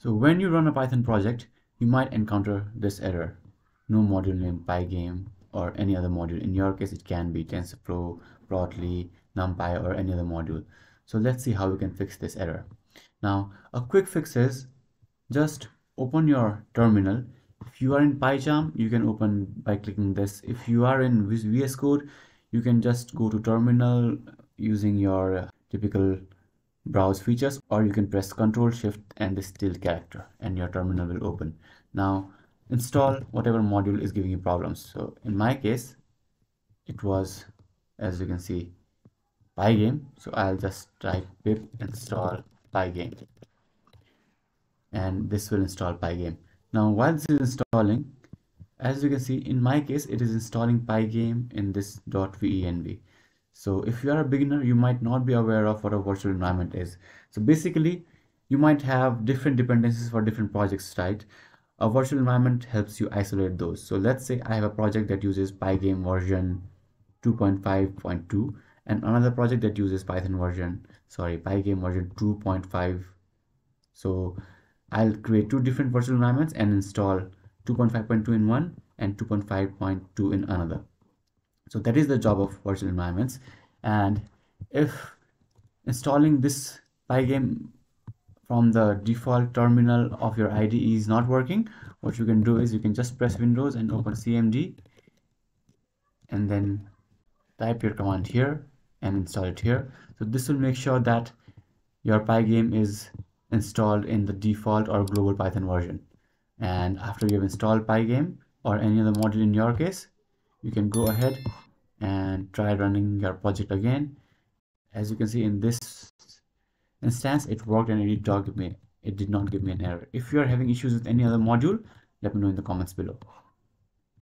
So when you run a Python project, you might encounter this error: no module name pygame or any other module. In your case, it can be tensorflow, plotly, numpy, or any other module. So let's see how we can fix this error. Now, a quick fix is just open your terminal. If you are in pycharm, you can open by clicking this. If you are in vscode, you can just go to terminal using your typical browse features, or you can press Ctrl Shift and this tilde character and your terminal will open. Now install whatever module is giving you problems. So in my case, it was, as you can see, pygame. So I'll just type pip install pygame and this will install pygame. Now while this is installing, as you can see, in my case, it is installing pygame in this .venv. So if you are a beginner, you might not be aware of what a virtual environment is. So basically, you might have different dependencies for different projects, right? A virtual environment helps you isolate those. So let's say I have a project that uses pygame version 2.5.2 and another project that uses pygame version 2.5. So I'll create two different virtual environments and install 2.5.2 in one and 2.5.2 in another. So that is the job of virtual environments. And if installing this pygame from the default terminal of your IDE is not working, what you can do is you can just press Windows and open CMD and then type your command here and install it here. So this will make sure that your pygame is installed in the default or global Python version. And after you have installed pygame or any other module in your case, you can go ahead and try running your project again. As you can see in this instance, it worked and it did not give me an error. If you are having issues with any other module, let me know in the comments below.